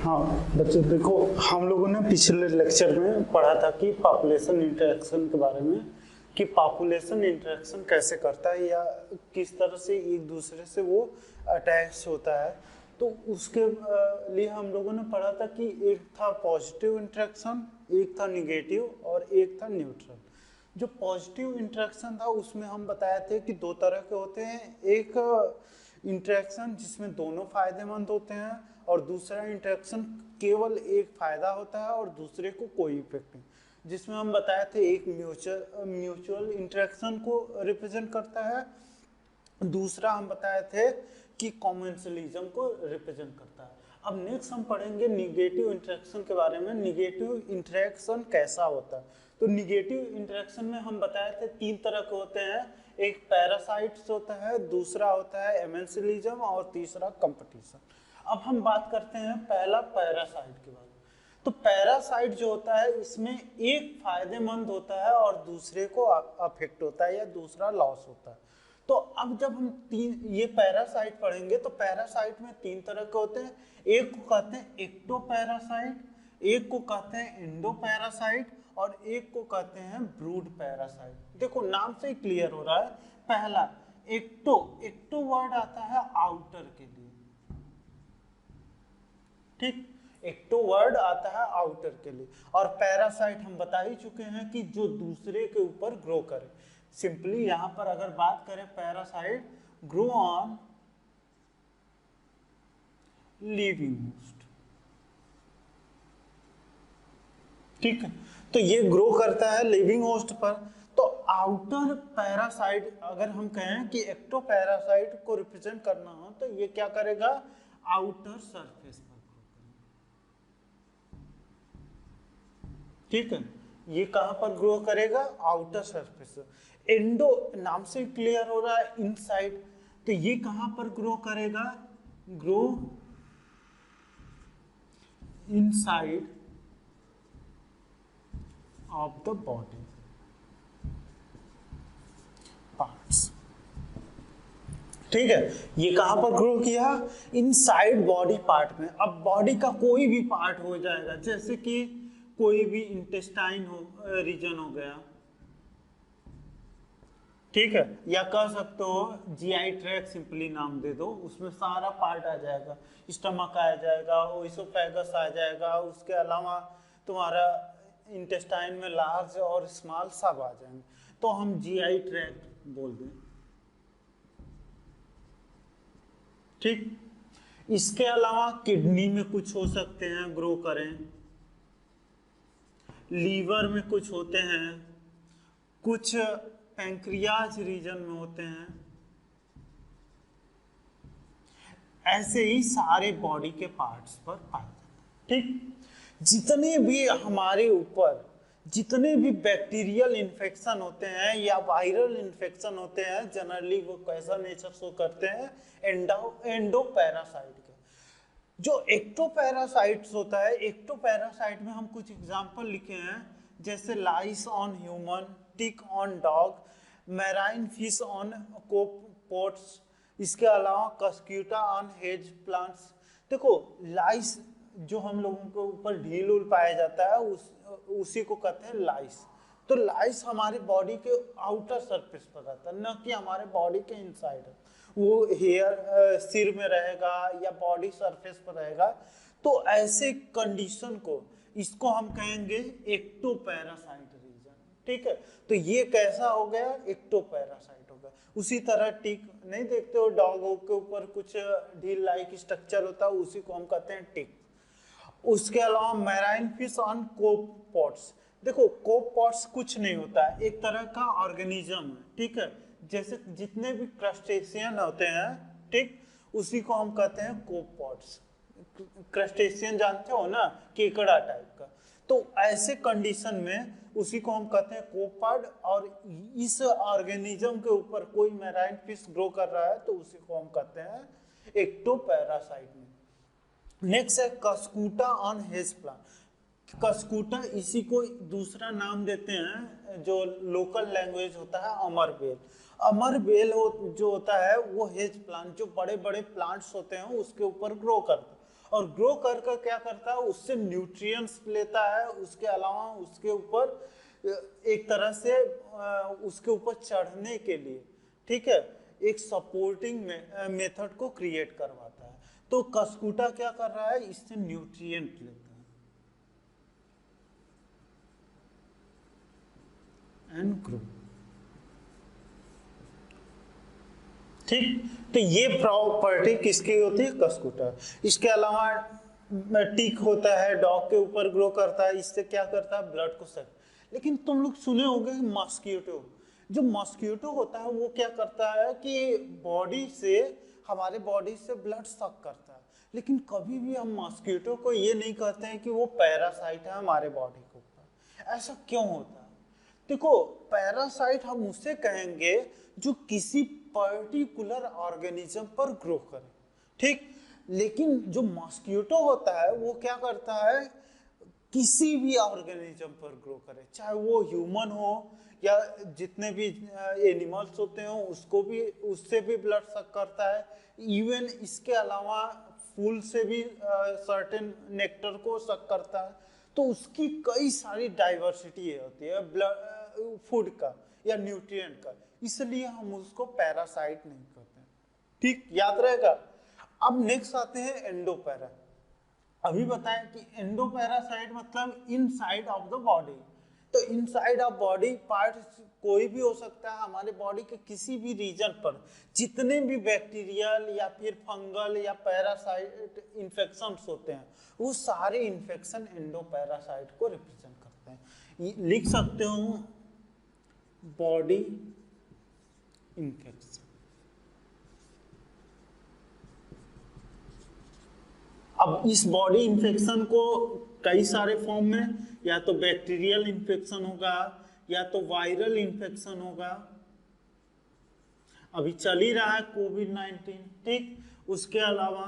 हाँ बच्चों देखो, हम लोगों ने पिछले लेक्चर में पढ़ा था कि पॉपुलेशन इंटरेक्शन के बारे में, कि पॉपुलेशन इंटरेक्शन कैसे करता है या किस तरह से एक दूसरे से वो अटैच होता है। तो उसके लिए हम लोगों ने पढ़ा था कि एक था पॉजिटिव इंटरेक्शन, एक था निगेटिव और एक था न्यूट्रल। जो पॉजिटिव इंटरेक्शन था उसमें हम बताए थे कि दो तरह के होते हैं, एक इंटरेक्शन जिसमें दोनों फायदेमंद होते हैं और दूसरा इंटरेक्शन केवल एक फायदा होता है और दूसरे को कोई इफेक्ट नहीं। जिसमें हम बताए थे एक म्यूचुअल इंटरेक्शन को रिप्रेजेंट करता है, दूसरा हम बताए थे कि कॉमेंसलिज्म को रिप्रेजेंट करता है। अब नेक्स्ट हम पढ़ेंगे निगेटिव इंटरेक्शन के बारे में। निगेटिव इंटरेक्शन कैसा होता है? तो निगेटिव इंटरेक्शन में हम बताए थे तीन तरह के होते हैं, एक पैरासाइट्स होता है, दूसरा होता है एमेंसिलिज्म और तीसरा कंपटीशन। अब हम बात करते हैं पहला पैरासाइट के बारे में। तो पैरासाइट जो होता है इसमें एक फायदेमंद होता है और दूसरे को अफेक्ट होता है या दूसरा लॉस होता है। तो अब जब हम ये पैरासाइट पढ़ेंगे तो पैरासाइट में तीन तरह के होते हैं, एक को कहते हैं एक्टोपैरासाइट, एक को कहते हैं एंडोपैरासाइट और एक को कहते हैं ब्रूड पैरासाइट। देखो नाम से ही क्लियर हो रहा है। पहला एक्टो वर्ड आता है आउटर के लिए, ठीक, एक्टो वर्ड आता है आउटर के लिए। और पैरासाइट हम बता ही चुके हैं कि जो दूसरे के ऊपर ग्रो करे। सिंपली यहां पर अगर बात करें, parasite grow on living host, ठीक है, तो ये ग्रो करता है लिविंग होस्ट पर। तो आउटर पैरासाइट अगर हम कहें कि एक्टो पैरासाइट को रिप्रेजेंट करना हो तो ये क्या करेगा, आउटर सरफेस पर ग्रो करेगा, ठीक है, ये कहां पर ग्रो करेगा, आउटर सरफेस। एंडो नाम से क्लियर हो रहा है इनसाइड, तो ये कहां पर ग्रो करेगा, grow inside of the body parts, ठीक है। ये कहां पर ग्रो किया, इनसाइड बॉडी पार्ट में। अब बॉडी का कोई भी पार्ट हो जाएगा, जैसे कि कोई भी इंटेस्टाइन हो रीजन हो गया, ठीक है, या कह सकते हो जीआई ट्रैक्ट, सिंपली नाम दे दो, उसमें सारा पार्ट आ जाएगा, स्टमक आ जाएगा, ओइसोफेगस आ जाएगा, उसके अलावा तुम्हारा इंटेस्टाइन में लार्ज और स्मॉल सब आ जाएंगे, तो हम जीआई ट्रैक्ट बोल दें, ठीक। इसके अलावा किडनी में कुछ हो सकते हैं ग्रो करें, लीवर में कुछ होते हैं, कुछ पैंक्रियाज रीजन में होते हैं, ऐसे ही सारे बॉडी के पार्ट्स पर पाए जाते हैं, ठीक। जितने भी हमारे ऊपर जितने भी बैक्टीरियल इन्फेक्शन होते हैं या वायरल इन्फेक्शन होते हैं, जनरली वो कैसा नेचर शो करते हैं, एंडोपैरासाइट के। जो एक्टोपैरासाइट्स होता है, एक्टोपैरासाइट में हम कुछ एग्जांपल लिखे हैं, जैसे lice on human, tick on dog, marine fish on copepods, इसके अलावा कस्क्यूटा ऑन हेज प्लांट्स। देखो लाइस जो हम लोगों के ऊपर ढील उल पाया जाता है उसी को कहते हैं लाइस। तो लाइस हमारे बॉडी के आउटर सरफेस पर रहता है, न कि हमारे बॉडी के इनसाइड। वो हेयर सिर में रहेगा या बॉडी सरफेस पर रहेगा। तो ऐसे कंडीशन को इसको हम कहेंगे एक्टोपैरासाइट रीजन, ठीक है। तो ये कैसा हो गया, एक्टोपैरासाइट हो गया। उसी तरह टिक नहीं देखते हो, डॉग के ऊपर कुछ ढील लाइक स्ट्रक्चर होता है, उसी को हम कहते हैं टिक। उसके अलावा मैराइन फिश ऑन कोपॉट्स, देखो कोपॉट्स कुछ नहीं होता है, एक तरह का ऑर्गेनिज्म है, ठीक है, जैसे जितने भी क्रस्टेशियन होते हैं, ठीक, उसी को हम कहते हैं कोपॉट्स। क्रस्टेशियन जानते हो ना, केकड़ा टाइप का। तो ऐसे कंडीशन में उसी को हम कहते हैं कोपॉड, और इस ऑर्गेनिज्म के ऊपर कोई मैराइन फिश ग्रो कर रहा है तो उसी को हम कहते हैं एक्टोपैरासाइट में। नेक्स्ट है कस्कूटा ऑन हेज प्लांट। कस्कूटा, इसी को दूसरा नाम देते हैं जो लोकल लैंग्वेज होता है अमरबेल। अमरबेल जो होता है वो हेज प्लांट, जो बड़े बड़े प्लांट्स होते हैं उसके ऊपर ग्रो करता है। और ग्रो कर कर क्या करता है, उससे न्यूट्रिएंट्स लेता है, उसके अलावा उसके ऊपर एक तरह से उसके ऊपर चढ़ने के लिए, ठीक है, एक सपोर्टिंग मेथड को क्रिएट करवाता है। तो कस्कुटा क्या कर रहा है, इससे न्यूट्रिएंट लेता है एंड ग्रो। ठीक, तो ये प्रॉपर्टी किसकी होती है, कस्कुटा। इसके अलावा टिक होता है, डॉग के ऊपर ग्रो करता है, इससे क्या करता है, ब्लड को सक। लेकिन तुम लोग सुने होंगे मॉस्किटो, जो मॉस्किटो होता है वो क्या करता है कि बॉडी से, हमारे बॉडी से ब्लड सक करता है, लेकिन कभी भी हम मॉस्किटो को ये नहीं कहते हैं कि वो पैरासाइट है हमारे बॉडी के ऊपर। ऐसा क्यों होता है? देखो, पैरासाइट हम उसे कहेंगे जो किसी पर्टिकुलर ऑर्गेनिज्म पर ग्रो करे, ठीक। लेकिन जो मॉस्किटो होता है वो क्या करता है, किसी भी ऑर्गेनिज्म पर ग्रो करे, चाहे वो ह्यूमन हो या जितने भी एनिमल्स होते हो, उसको भी, उससे भी ब्लड सक करता है। इवन इसके अलावा फूल से भी सर्टेन नेक्टर को सक करता है। तो उसकी कई सारी डाइवर्सिटी होती है ब्लड फूड का या न्यूट्रिएंट का, इसलिए हम उसको पैरासाइट नहीं कहते, ठीक, याद रहेगा। अब नेक्स्ट आते हैं एंडोपैरा। अभी बताएं कि एंडोपैरासाइट मतलब इनसाइड ऑफ द बॉडी। तो इनसाइड ऑफ बॉडी पार्ट कोई भी हो सकता है, हमारे बॉडी के किसी भी रीजन पर जितने भी बैक्टीरियल या फिर फंगल या पैरासाइट इन्फेक्शंस होते हैं, वो सारे इन्फेक्शन एंडोपैरासाइट को रिप्रेजेंट करते हैं। लिख सकते हो बॉडी इन्फेक्शन। अब इस बॉडी इन्फेक्शन को कई सारे फॉर्म में, या तो बैक्टीरियल इन्फेक्शन होगा या तो वायरल इन्फेक्शन होगा। अभी चल ही रहा है कोविड-19, ठीक। उसके अलावा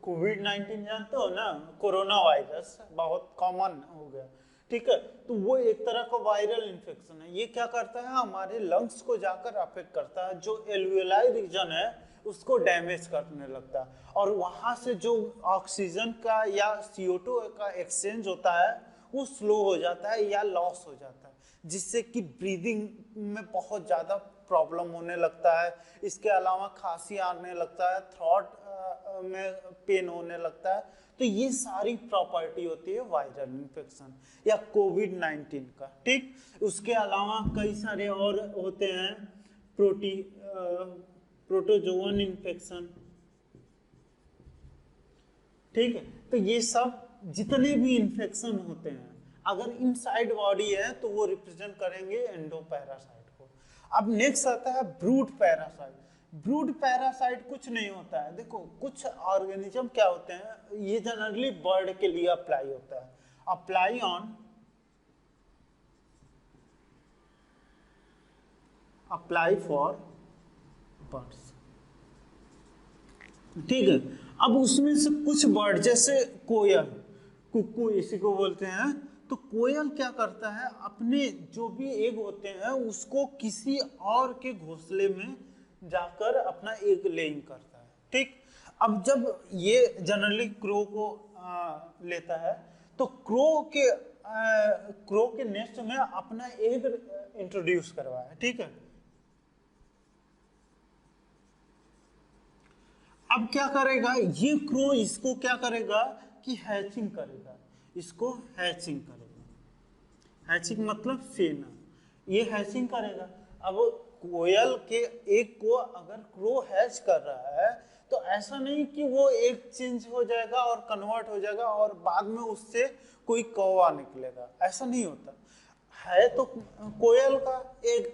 कोविड-19 जानते हो ना, कोरोना वायरस बहुत कॉमन हो गया, ठीक है। तो वो एक तरह का वायरल इन्फेक्शन है। ये क्या करता है, हमारे लंग्स को जाकर अफेक्ट करता है, जो एल्वियोलाई रीजन है उसको डैमेज करने लगता है, और वहां से जो ऑक्सीजन का या CO2 का एक्सचेंज होता है वो स्लो हो जाता है या लॉस हो जाता है, जिससे कि ब्रीदिंग में बहुत ज़्यादा प्रॉब्लम होने लगता है। इसके अलावा खांसी आने लगता है, थ्रोट में पेन होने लगता है। तो ये सारी प्रॉपर्टी होती है वायरल इन्फेक्शन या कोविड-19 का, ठीक। उसके अलावा कई सारे और होते हैं, प्रोटोजोवन इन्फेक्शन, ठीक है। तो ये सब जितने भी इन्फेक्शन होते हैं, अगर इनसाइड बॉडी है तो वो रिप्रेजेंट करेंगे एंडोपैरासाइट को। अब नेक्स्ट आता है ब्रूड पैरासाइट। ब्रूड पैरासाइट कुछ नहीं होता है, देखो कुछ ऑर्गेनिज्म क्या होते हैं, ये जनरली बर्ड के लिए अप्लाई होता है, apply on, apply for birds, ठीक है। अब उसमें से कुछ बर्ड जैसे कोयल, कुक्कू इसी को बोलते हैं, तो कोयल क्या करता है, अपने जो भी एग होते हैं उसको किसी और के घोंसले में जाकर अपना एग लेइंग करता है, ठीक। अब जब ये जनरली क्रो को लेता है, तो क्रो के नेस्ट में अपना एग इंट्रोड्यूस करवाया, ठीक है। अब क्या करेगा ये क्रो, इसको क्या करेगा कि हैचिंग करेगा, इसको हैचिंग करेगा। हैचिंग मतलब सेना, ये हैचिंग करेगा। अब कोयल के एग को अगर क्रो हैच कर रहा है, तो ऐसा नहीं कि वो एग चेंज हो जाएगा और कन्वर्ट हो जाएगा और बाद में उससे कोई कौवा निकलेगा, ऐसा नहीं होता है। तो कोयल का एग,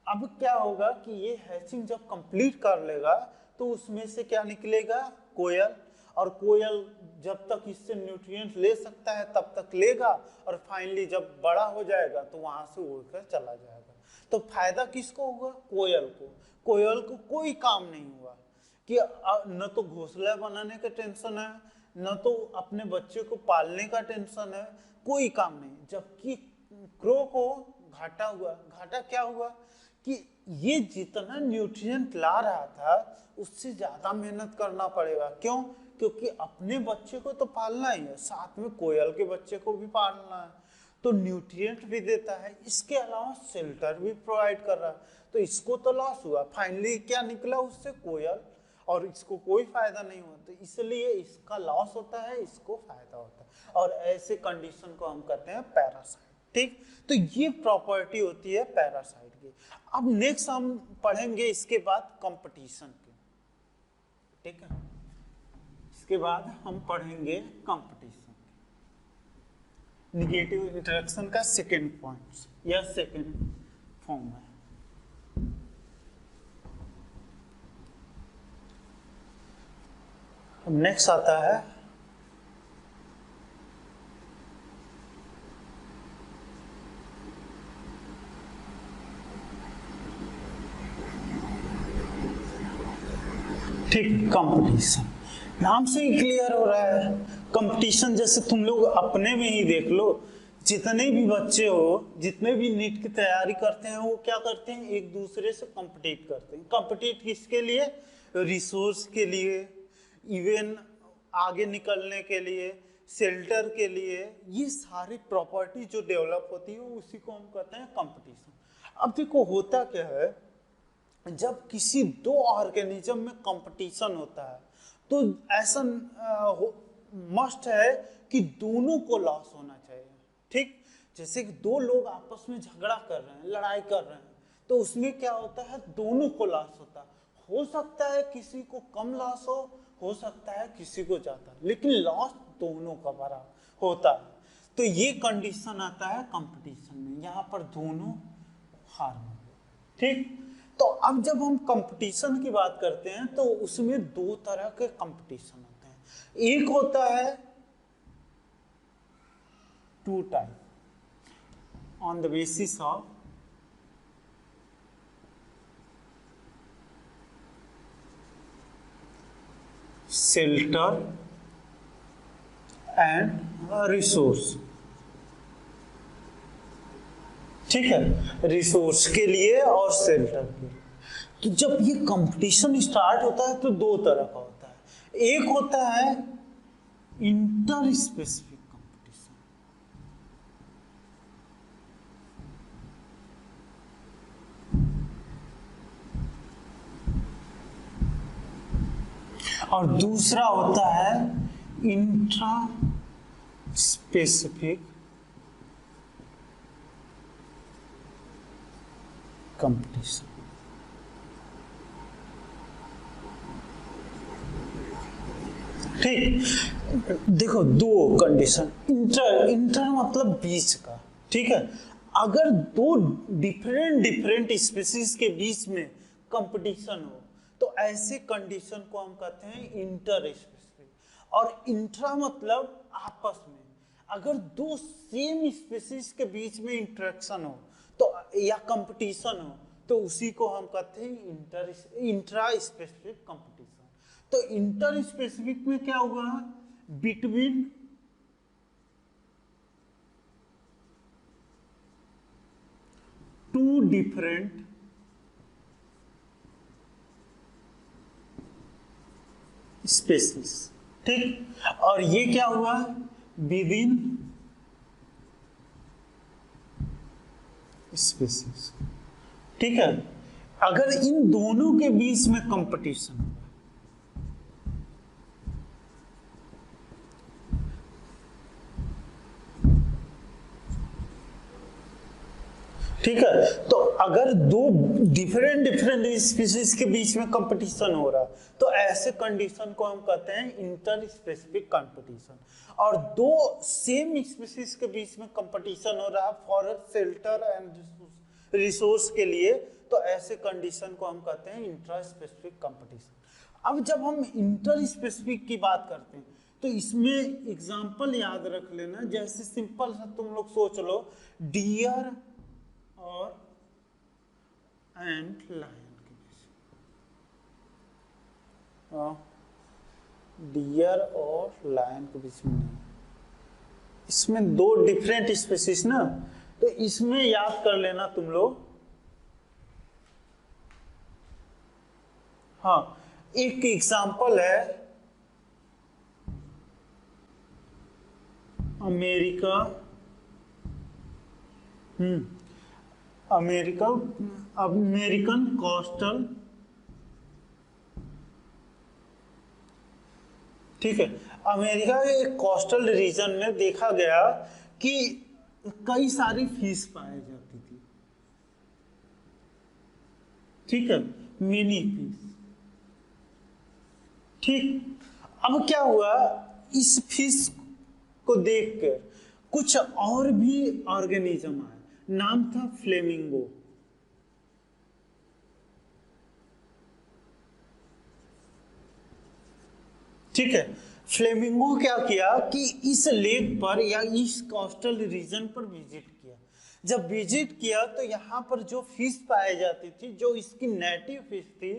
अब क्या होगा कि ये हैचिंग जब कंप्लीट कर लेगा तो उसमें से क्या निकलेगा, कोयल। और कोयल जब तक इससे न्यूट्रिएंट्स ले सकता है तब तक लेगा, और फाइनली जब बड़ा हो जाएगा तो वहां से उड़कर चला जाएगा। तो फायदा किसको होगा, कोयल को। कोयल को कोई काम नहीं हुआ कि न तो घोंसला बनाने का टेंशन है, न तो अपने बच्चे को पालने का टेंशन है, कोई काम नहीं। जबकि क्रो को घाटा हुआ। घाटा क्या हुआ कि ये जितना न्यूट्रिएंट ला रहा था उससे ज्यादा मेहनत करना पड़ेगा। क्यों? क्योंकि अपने बच्चे को तो पालना ही है, साथ में कोयल के बच्चे को भी पालना है, तो न्यूट्रिएंट भी देता है, इसके अलावा शेल्टर भी प्रोवाइड कर रहा है। तो इसको तो लॉस हुआ, फाइनली क्या निकला उससे? कोयल, और इसको कोई फायदा नहीं हुआ। तो इसलिए इसका लॉस होता है, इसको फायदा होता है, और ऐसे कंडीशन को हम कहते हैं पैरासाइट। ठीक, तो ये प्रॉपर्टी होती है पैरासाइट की। अब नेक्स्ट हम पढ़ेंगे इसके बाद कंपटीशन की। ठीक है, इसके बाद हम पढ़ेंगे कंपटीशन, निगेटिव इंटरेक्शन का सेकेंड पॉइंट या सेकेंड फॉर्म है। नेक्स्ट आता है ठीक कंपटीशन। नाम से ही क्लियर हो रहा है कंपटीशन। जैसे तुम लोग अपने में ही देख लो, जितने भी बच्चे हो, जितने भी नीट की तैयारी करते हैं, वो क्या करते हैं? एक दूसरे से कंपीट करते हैं। कंपीट किसके लिए? रिसोर्स के लिए, इवन आगे निकलने के लिए, शेल्टर के लिए। ये सारी प्रॉपर्टी जो डेवलप होती है उसी को हम कहते हैं कंपटीशन। अब देखो होता क्या है, जब किसी दो ऑर्गेनिज्म में कंपटीशन होता है तो ऐसा मस्ट है कि दोनों को लॉस होना चाहिए। ठीक, जैसे कि दो लोग आपस में झगड़ा कर रहे हैं, लड़ाई कर रहे हैं, तो उसमें क्या होता है? दोनों को लॉस होता है। हो सकता है किसी को कम लॉस हो सकता है किसी को ज्यादा, लेकिन लॉस दोनों का बराबर होता है। तो ये कंडीशन आता है कंपटीशन में, यहाँ पर दोनों हार में। ठीक, तो अब जब हम कंपटीशन की बात करते हैं तो उसमें दो तरह के कंपटीशन होते हैं। एक होता है two type on the basis of shelter and resource. ठीक है, रिसोर्स के लिए और शेल्टर के लिए। तो जब ये कंपटीशन स्टार्ट होता है तो दो तरह का होता है। एक होता है इंटर स्पेसिफिक कंपटीशन, और दूसरा होता है इंट्रा स्पेसिफिक कंपटीशन। ठीक, देखो दो कंडीशन, इंटर मतलब बीच का। ठीक है, अगर दो डिफरेंट स्पीशीज के बीच में कंपटीशन हो तो ऐसे कंडीशन को हम कहते हैं इंटर स्पेसिफिक। और इंट्रा मतलब आपस में, अगर दो सेम स्पीशीज के बीच में इंटरेक्शन हो तो या कंपटीशन हो तो उसी को हम कहते हैं इंट्रा स्पेसिफिक कंपटीशन। तो इंटर स्पेसिफिक में क्या हुआ? Between two different species. ठीक, और ये क्या हुआ? Within species. ठीक है, अगर इन दोनों के बीच में कंपटीशन हो, ठीक है, तो अगर दो डिफरेंट स्पीशीज के बीच में कंपटीशन हो रहा तो ऐसे कंडीशन को हम कहते हैं इंटर स्पेसिफिक कंपटीशन। और दो सेम स्पीशीज के बीच में कंपटीशन हो रहा फॉर शेल्टर एंड रिसोर्स के लिए, तो ऐसे कंडीशन को हम कहते हैं इंट्रा स्पेसिफिक कंपटीशन। अब जब हम इंटर स्पेसिफिक की बात करते हैं तो इसमें एग्जांपल याद रख लेना। जैसे सिंपल सा तुम लोग सोच लो, डियर और एंड लायन के बीच, डियर और लायन के बीच में नहीं, इसमें दो डिफरेंट स्पीशीज ना, तो इसमें याद कर लेना तुम लोग हाँ, एक एग्जांपल है अमेरिका, अमेरिकन कोस्टल, ठीक है, अमेरिका के एक कोस्टल रीजन में देखा गया कि कई सारी फिश पाई जाती थी, ठीक है, मिनी फिश, ठीक। अब क्या हुआ, इस फिश को देखकर कुछ और भी ऑर्गेनिज्म आए, नाम था फ्लेमिंगो, ठीक है। फ्लेमिंगो क्या किया कि इस लेक पर या इस कोस्टल रीजन पर विजिट किया। जब विजिट किया तो यहाँ पर जो फिश पाई जाती थी, जो इसकी नेटिव फिश थी,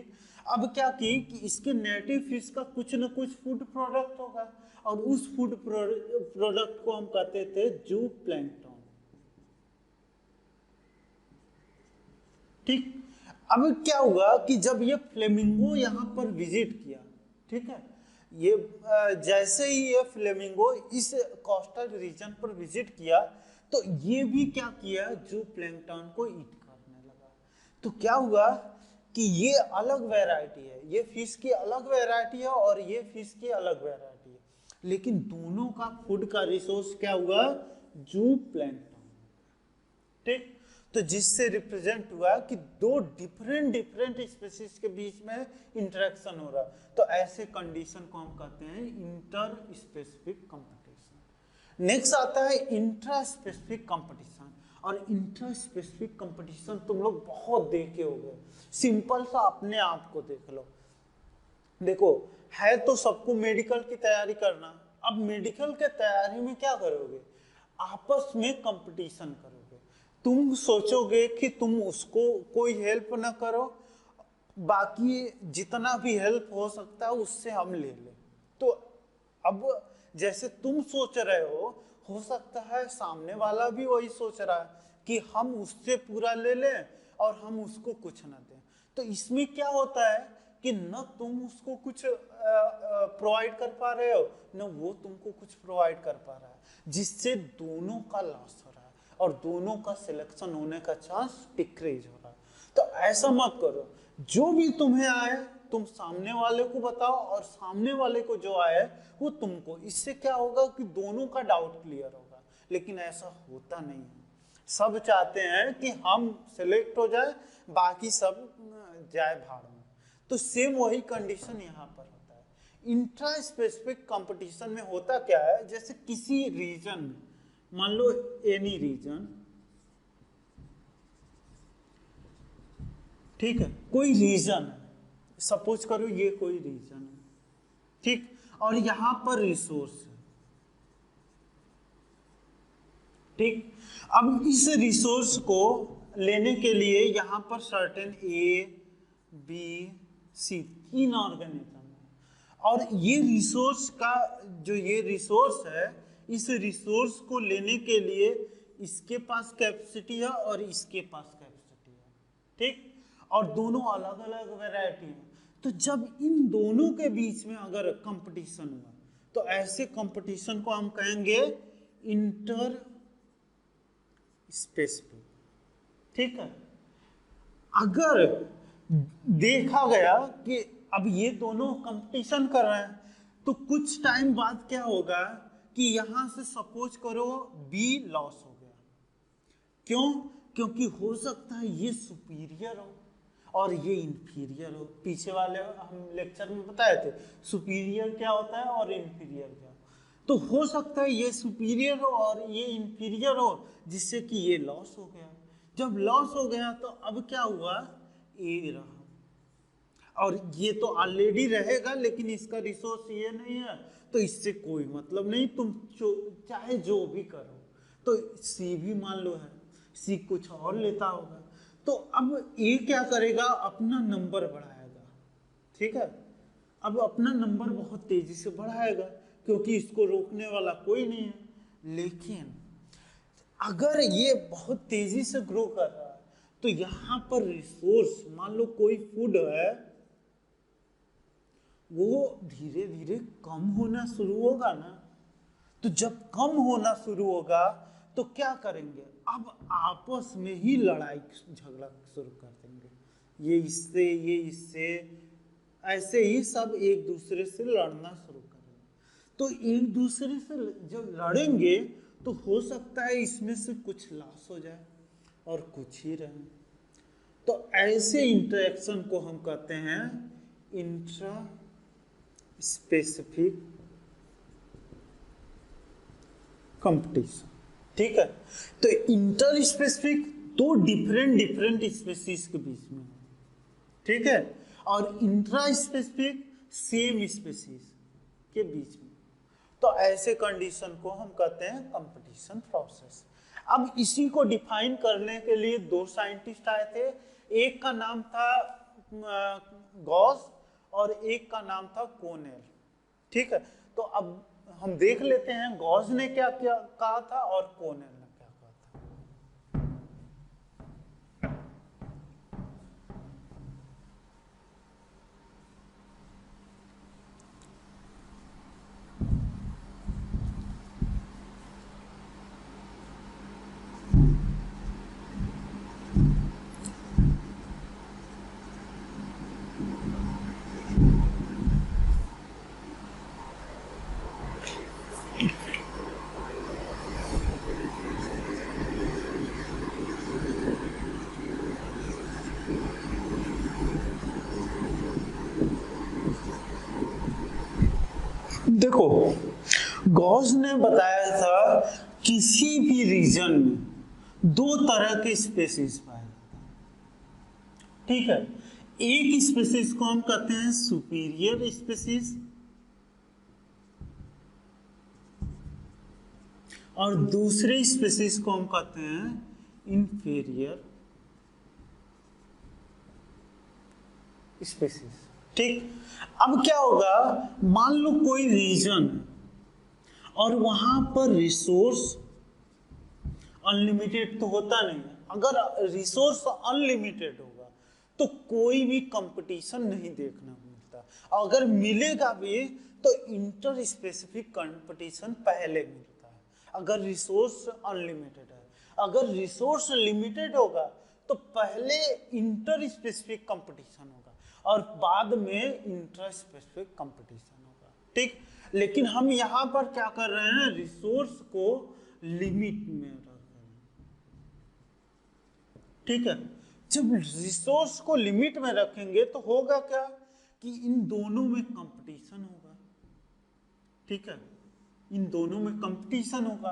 अब क्या की कि इसके नेटिव फिश का कुछ न कुछ फूड प्रोडक्ट होगा, और उस फूड प्रोडक्ट को हम कहते थे जू प्लैंकटन, ठीक। अब क्या हुआ कि जब ये फ्लेमिंगो यहाँ पर विजिट किया, ठीक है, ये जैसे ही ये फ्लेमिंगो इस कोस्टल रीजन पर विजिट किया तो ये भी क्या किया, जू प्लैंकटन को ईट करने लगा। तो क्या हुआ कि ये अलग वैरायटी है, ये फिश की अलग वैरायटी है और ये फिश की अलग वैरायटी है, लेकिन दोनों का फूड का रिसोर्स क्या हुआ, जू प्लैंकटन, ठीक। तो जिससे रिप्रेजेंट हुआ कि दो डिफरेंट स्पीशीज के बीच में इंटरेक्शन हो रहा, तो ऐसे कंडीशन को हम कहते हैं इंटर स्पेसिफिक कंपटीशन। नेक्स्ट आता है इंट्रा स्पेसिफिक कंपटीशन, और इंट्रा स्पेसिफिक कंपटीशन तुम लोग बहुत देखे होंगे। सिंपल सा अपने आप को देख लो, देखो है तो सबको मेडिकल की तैयारी करना, अब मेडिकल के तैयारी में क्या करोगे, आपस में कंपटीशन करोगे। तुम सोचोगे कि तुम उसको कोई हेल्प ना करो, बाकी जितना भी हेल्प हो सकता है उससे हम ले लें। तो अब जैसे तुम सोच रहे हो सकता है सामने वाला भी वही सोच रहा है कि हम उससे पूरा ले लें और हम उसको कुछ ना दें। तो इसमें क्या होता है कि न तुम उसको कुछ प्रोवाइड कर पा रहे हो, न वो तुमको कुछ प्रोवाइड कर पा रहा है, जिससे दोनों का लॉस हो रहा है और दोनों का सिलेक्शन होने का चांस डिक्रीज हो रहा है। तो ऐसा मत करो, जो भी तुम्हें आए तुम सामने वाले को बताओ और सामने वाले को जो आए वो तुमको। इससे क्या होगा कि दोनों का डाउट क्लियर होगा, लेकिन ऐसा होता नहीं है। सब चाहते हैं कि हम सिलेक्ट हो जाए, बाकी सब जाए भाड़ में। तो सेम वही कंडीशन यहाँ पर होता है। इंट्रा स्पेसिफिक कंपटीशन में होता क्या है, जैसे किसी रीजन में, मान लो एनी रीजन, ठीक है, कोई रीजन है, सपोज करो ये कोई रीजन है, ठीक, और यहां पर रिसोर्स है, ठीक। अब इस रिसोर्स को लेने के लिए यहां पर certain A B C 3 organism है, और ये रिसोर्स का जो ये रिसोर्स है, इस रिसोर्स को लेने के लिए इसके पास कैपेसिटी है और इसके पास कैपेसिटी है, ठीक, और दोनों अलग अलग वैरायटी है। तो जब इन दोनों के बीच में अगर कंपटीशन हुआ तो ऐसे कंपटीशन को हम कहेंगे इंटर स्पेसिफिक, ठीक है। अगर देखा गया कि अब ये दोनों कंपटीशन कर रहे हैं तो कुछ टाइम बाद क्या होगा कि यहां से सपोज करो बी लॉस हो गया, क्यों, क्योंकि हो सकता है ये सुपीरियर हो और ये इंफीरियर हो। पीछे वाले हम लेक्चर में बताए थे सुपीरियर क्या होता है और इंफीरियर क्या, तो हो सकता है ये सुपीरियर हो और ये इंफीरियर हो, जिससे कि ये लॉस हो गया। जब लॉस हो गया तो अब क्या हुआ, ए रहा, और ये तो ऑलरेडी रहेगा, लेकिन इसका रिसोर्स ये नहीं है, तो इससे कोई मतलब नहीं, तुम चाहे जो भी करो। तो सी भी मान लो है, सी कुछ और लेता होगा, तो अब ए क्या करेगा, अपना नंबर बढ़ाएगा, ठीक है, अब अपना नंबर बहुत तेजी से बढ़ाएगा क्योंकि इसको रोकने वाला कोई नहीं है। लेकिन अगर ये बहुत तेजी से ग्रो कर रहा है तो यहाँ पर रिसोर्स, मान लो कोई फूड है, वो धीरे धीरे कम होना शुरू होगा ना। तो जब कम होना शुरू होगा तो क्या करेंगे, अब आपस में ही लड़ाई झगड़ा शुरू कर देंगे, ये इससे ऐसे ही सब एक दूसरे से लड़ना शुरू करेंगे। तो एक दूसरे से जब लड़ेंगे तो हो सकता है इसमें से कुछ लॉस हो जाए और कुछ ही रहे। तो ऐसे इंटरेक्शन को हम कहते हैं इंट्रा स्पेसिफिक कंपटीशन। ठीक है, तो इंटर स्पेसिफिक दो डिफरेंट स्पेसीज के बीच में, ठीक है, और इंट्रा स्पेसिफिक सेम स्पेसीज के बीच में। तो ऐसे कंडीशन को हम कहते हैं कंपटीशन प्रोसेस। अब इसी को डिफाइन करने के लिए दो साइंटिस्ट आए थे, एक का नाम था गॉस और एक का नाम था कोनेल। ठीक है, तो अब हम देख लेते हैं गॉस ने क्या क्या कहा था और कोनेल ने क्या कहा था। देखो, गॉस ने बताया था किसी भी रीजन में दो तरह के स्पेसीज पाए जाते हैं। ठीक है, एक स्पेसीज को हम कहते हैं सुपीरियर स्पेसीज और दूसरे स्पेसीज को हम कहते हैं इंफीरियर स्पेसीज। ठीक, अब क्या होगा, मान लो कोई रीजन और वहां पर रिसोर्स अनलिमिटेड तो होता नहीं है। अगर रिसोर्स अनलिमिटेड होगा तो कोई भी कंपटीशन नहीं देखने को मिलता, अगर मिलेगा भी तो इंटर स्पेसिफिक कंपटीशन पहले मिलता है अगर रिसोर्स अनलिमिटेड है। अगर रिसोर्स लिमिटेड होगा तो पहले इंटर स्पेसिफिक कंपटीशन होगा और बाद में इंट्रा स्पेसिफिक कंपटीशन होगा। ठीक, लेकिन हम यहां पर क्या कर रहे हैं, रिसोर्स को लिमिट में रख रहे हैं। ठीक है, जब रिसोर्स को लिमिट में रखेंगे तो होगा क्या कि इन दोनों में कंपटीशन होगा। ठीक है, इन दोनों में कंपटीशन होगा।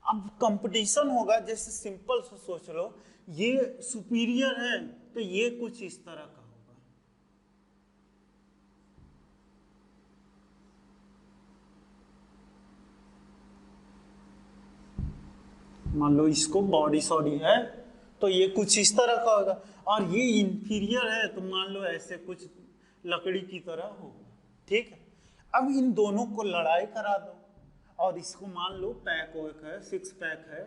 अब कंपटीशन होगा, जैसे सिंपल से सोच लो, ये सुपीरियर है तो ये कुछ इस तरह का, मान लो इसको बॉडी सॉडी है तो ये कुछ इस तरह का होगा, और ये इंफीरियर है तो मान लो ऐसे कुछ लकड़ी की तरह होगा। ठीक है, अब इन दोनों को लड़ाई करा दो और इसको मान लो पैक वैक है, 6 पैक है।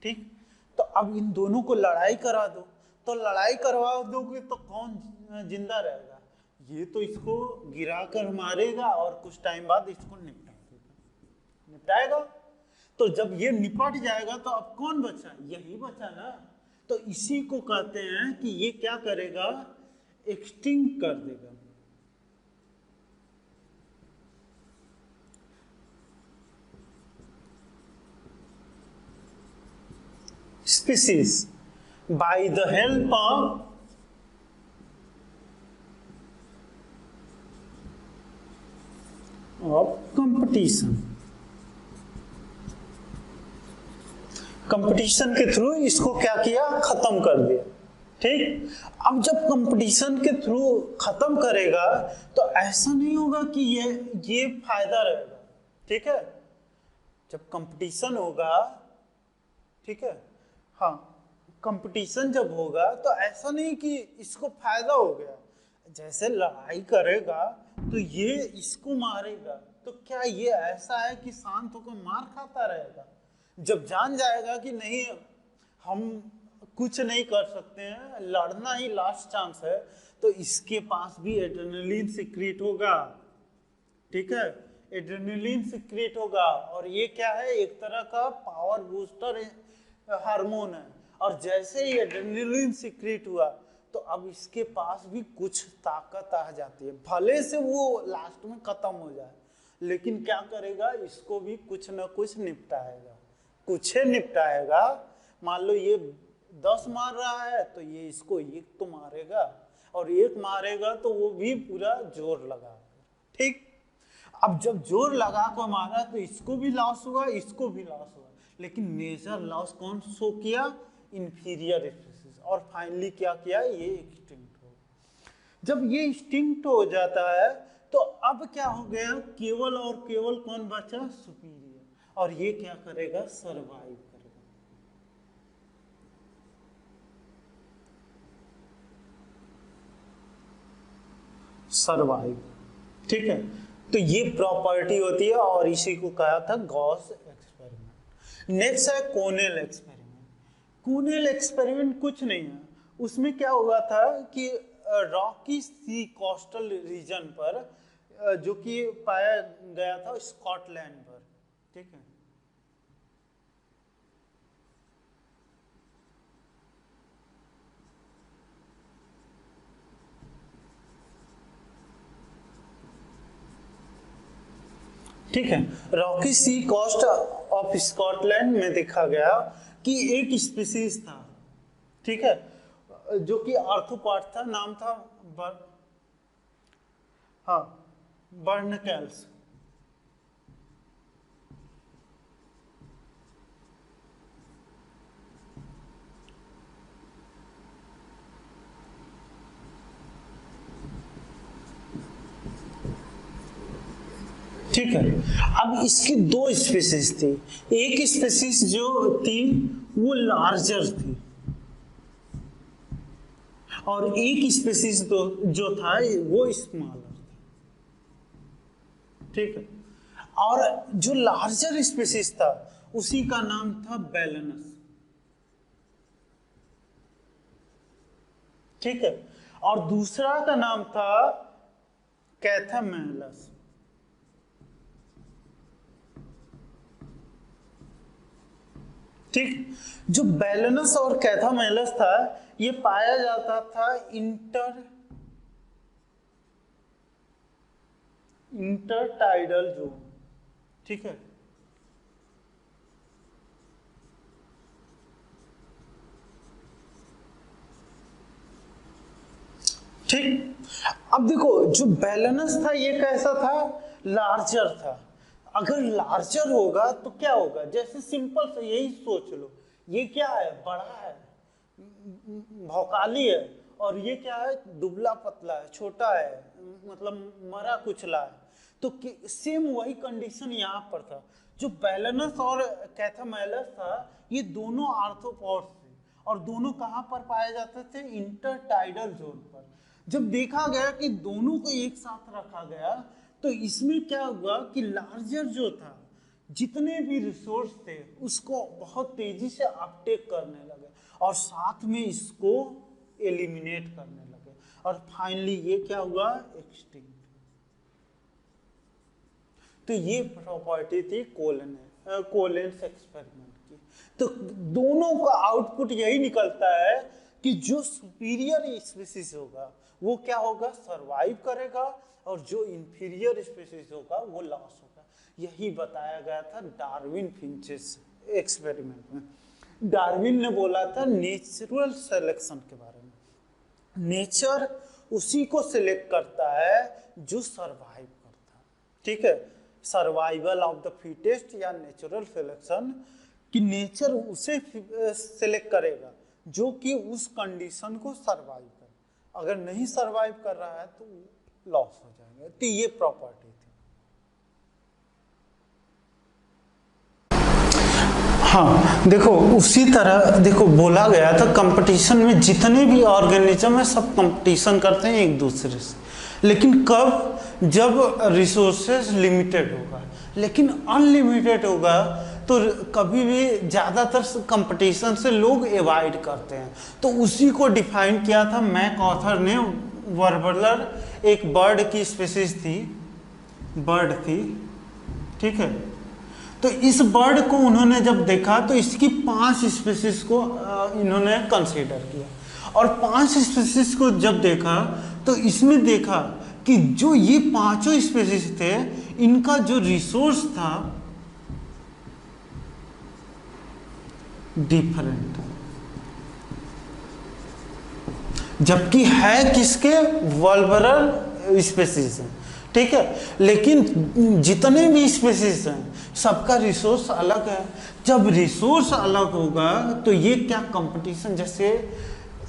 ठीक, तो अब इन दोनों को लड़ाई करा दो, तो लड़ाई करवा दोगे तो कौन जिंदा रहेगा, ये तो इसको गिरा कर मारेगा और कुछ टाइम बाद इसको निपटाएगा। तो जब ये निपट जाएगा तो अब कौन बचा, यही बचा ना। तो इसी को कहते हैं कि ये क्या करेगा, एक्सटिंक्ट कर देगा। Species by the help of competition. Competition के थ्रू इसको क्या किया, खत्म कर दिया। ठीक, अब जब कंपटीशन के थ्रू खत्म करेगा तो ऐसा नहीं होगा कि ये फायदा रहेगा। ठीक है, जब कंपटीशन होगा, ठीक है, हाँ, कंपटीशन जब होगा तो ऐसा नहीं कि इसको फायदा हो गया, जैसे लड़ाई करेगा तो ये इसको मारेगा, तो क्या ये ऐसा है कि शांत होकर मार खाता रहेगा। जब जान जाएगा कि नहीं, हम कुछ नहीं कर सकते हैं, लड़ना ही लास्ट चांस है, तो इसके पास भी एड्रेनलिन सीक्रेट होगा। ठीक है, एड्रेनलिन सीक्रेट होगा, और ये क्या है, एक तरह का पावर बूस्टर हार्मोन है। और जैसे ही एड्रेनलिन सीक्रेट हुआ तो अब इसके पास भी कुछ ताकत आ जाती है, भले से वो लास्ट में खत्म हो जाए, लेकिन क्या करेगा, इसको भी कुछ ना कुछ निपटाएगा, कुछ निपटाएगा। मान लो ये 10 मार रहा है तो ये इसको 1 तो मारेगा, और 1 मारेगा तो वो भी पूरा जोर लगा। ठीक, अब जब जोर लगा कर मारा तो इसको भी लॉस हुआ, इसको भी लॉस हुआ, लेकिन मेजर लॉस कौन शो किया, इंफीरियर स्पीसीज। और फाइनली क्या किया, ये एक्सटिंक्ट हो। जब ये एक्सटिंक्ट हो जाता है तो अब क्या हो गया, केवल और केवल कौन बचा, सुपीरियर, और ये क्या करेगा, सरवाइव करेगा। सरवाइव, ठीक है, तो ये प्रॉपर्टी होती है, और इसी को कहा था गॉस एक्सपेरिमेंट। नेक्स्ट है कोनेल एक्सपेरिमेंट। कोनेल एक्सपेरिमेंट कुछ नहीं है, उसमें क्या हुआ था कि रॉकी सी कोस्टल रीजन पर, जो कि पाया गया था स्कॉटलैंड पर, ठीक है, ठीक है, rocky sea coast of Scotland में देखा गया कि एक स्पीसीज था, ठीक है, जो कि आर्थ्रोपॉड था, नाम था बर्नकल्स। ठीक है, अब इसकी 2 स्पीसीज थी, एक स्पीसीज जो थी वो लार्जर थी, और एक स्पीसीज जो था वो स्मॉलर था। ठीक है, और जो लार्जर स्पीसीज था उसी का नाम था बैलेनस। ठीक है, और दूसरा का नाम था कैथामेलस। ठीक, जो बैलेनस और कैथामेलस था ये पाया जाता था इंटरटाइडल जोन। ठीक है, ठीक, अब देखो जो बैलेनस था ये कैसा था, लार्जर था। अगर लार्जर होगा तो क्या होगा, जैसे सिंपल से यही सोच लो, ये क्या है, बड़ा है, भौकाली है, और ये क्या है, दुबला पतला है, छोटा है, मतलब मरा कुचला है। तो सेम वही कंडीशन यहाँ पर था। जो बैलेनस और कैथामेलस था ये दोनों आर्थ्रोपॉड्स थे, और दोनों कहाँ पर पाए जाते थे, इंटरटाइडल जोन पर। जब देखा गया कि दोनों को एक साथ रखा गया तो इसमें क्या हुआ कि लार्जर जो था जितने भी रिसोर्स थे उसको बहुत तेजी से अपटेक करने लगे, और साथ में इसको एलिमिनेट करने लगे, और फाइनली ये क्या हुआ, एक्सटिंक्ट। तो ये प्रॉपर्टी थी कोलेंस एक्सपेरिमेंट की। तो दोनों का आउटपुट यही निकलता है कि जो सुपीरियर स्पीसीज होगा वो क्या होगा, सरवाइव करेगा, और जो इंफीरियर स्पीसीज होगा वो लॉस होगा। यही बताया गया था डार्विन फिंचेस एक्सपेरिमेंट में। डार्विन ने बोला था नेचुरल सिलेक्शन के बारे में, नेचर उसी को सिलेक्ट करता है जो सरवाइव करता है। ठीक है, सर्वाइवल ऑफ द फिटेस्ट या नेचुरल सिलेक्शन, कि नेचर उसे सिलेक्ट करेगा जो कि उस कंडीशन को सरवाइव करे, अगर नहीं सरवाइव कर रहा है तो लॉस हो जाएगा। तो ये प्रॉपर्टी थी। हाँ देखो, उसी तरह देखो बोला गया था कंपटीशन में जितने भी ऑर्गेनिज्म है सब कंपटीशन करते हैं एक दूसरे से, लेकिन कब, जब रिसोर्सेज लिमिटेड होगा। लेकिन अनलिमिटेड होगा तो कभी भी ज़्यादातर कंपटीशन से लोग एवॉइड करते हैं। तो उसी को डिफाइन किया था मैकऑथर ने। वर्बलर एक बर्ड की स्पीशीज थी, बर्ड थी, ठीक है। तो इस बर्ड को उन्होंने जब देखा तो इसकी 5 स्पीशीज को इन्होंने कंसीडर किया, और 5 स्पीशीज को जब देखा तो इसमें देखा कि जो ये 5 स्पीशीज थे, इनका जो रिसोर्स था डिफरेंट, जबकि है किसके, वर्बलर स्पीशीज है, ठीक है। लेकिन जितने भी स्पीशीज हैं सबका रिसोर्स अलग है। जब रिसोर्स अलग होगा तो ये क्या कंपटीशन, जैसे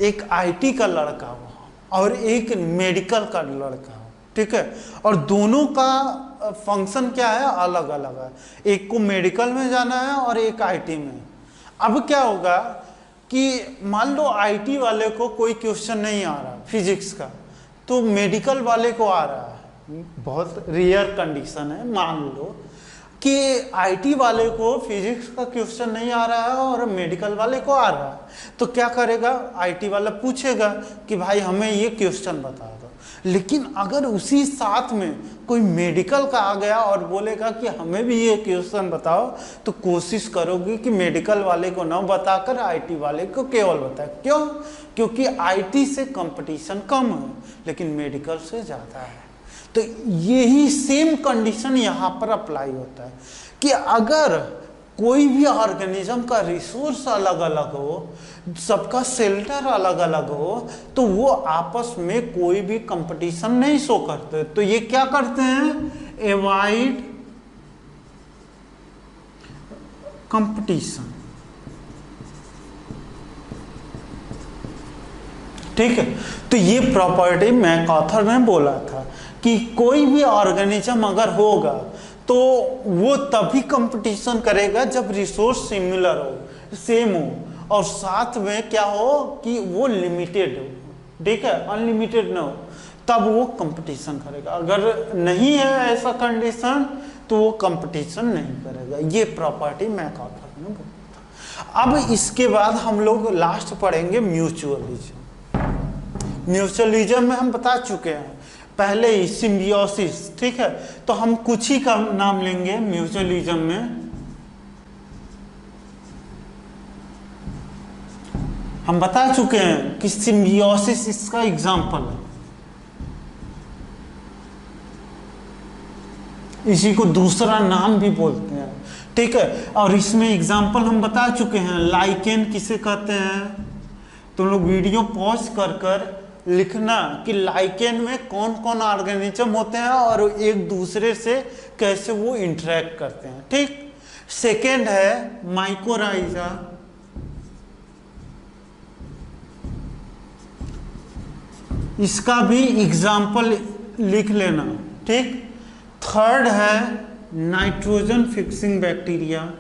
एक आईटी का लड़का हो और एक मेडिकल का लड़का हो, ठीक है, और दोनों का फंक्शन क्या है, अलग अलग है। एक को मेडिकल में जाना है और एक आईटी में। अब क्या होगा कि मान लो आईटी वाले को कोई क्वेश्चन नहीं आ रहा फिजिक्स का, तो मेडिकल वाले को आ रहा है। बहुत रेयर कंडीशन है, मान लो कि आईटी वाले को फिजिक्स का क्वेश्चन नहीं आ रहा है और मेडिकल वाले को आ रहा है, तो क्या करेगा, आईटी वाला पूछेगा कि भाई हमें ये क्वेश्चन बता दो। लेकिन अगर उसी साथ में कोई मेडिकल का आ गया और बोलेगा कि हमें भी ये क्वेश्चन बताओ, तो कोशिश करोगे कि मेडिकल वाले को ना बताकर आईटी वाले को केवल बताए। क्यों? क्योंकि आईटी से कंपटीशन कम है लेकिन मेडिकल से ज़्यादा है। तो यही सेम कंडीशन यहाँ पर अप्लाई होता है कि अगर कोई भी ऑर्गेनिज्म का रिसोर्स अलग अलग हो, सबका शेल्टर अलग अलग हो, तो वो आपस में कोई भी कंपटीशन नहीं शो करते। तो ये क्या करते हैं, एवॉइड कंपटीशन, ठीक है। तो ये प्रॉपर्टी मैकऑथर ने बोला था कि कोई भी ऑर्गेनिज्म अगर होगा तो वो तभी कंपटीशन करेगा जब रिसोर्स सिमिलर हो, सेम हो, और साथ में क्या हो कि वो लिमिटेड हो, ठीक है, अनलिमिटेड ना हो, तब वो कंपटीशन करेगा। अगर नहीं है ऐसा कंडीशन तो वो कंपटीशन नहीं करेगा। ये प्रॉपर्टी मैकऑथर ने बोला। अब इसके बाद हम लोग लास्ट पढ़ेंगे म्यूचुअलिज्म। म्यूचुअलिज्म में हम बता चुके हैं पहले ही सिम्बियोसिस, ठीक है। तो हम कुछ ही का नाम लेंगे म्यूचुअलिज्म में। हम बता चुके हैं कि सिम्बियोसिस इसका एग्जाम्पल है। इसी को दूसरा नाम भी बोलते हैं, ठीक है। और इसमें एग्जाम्पल हम बता चुके हैं। लाइकेन किसे कहते हैं, तुम लोग वीडियो पॉज कर कर लिखना कि लाइकेन में कौन कौन ऑर्गेनिज्म होते हैं और एक दूसरे से कैसे वो इंटरेक्ट करते हैं, ठीक। सेकेंड है माइकोराइजा, इसका भी एग्जाम्पल लिख लेना, ठीक। थर्ड है नाइट्रोजन फिक्सिंग बैक्टीरिया,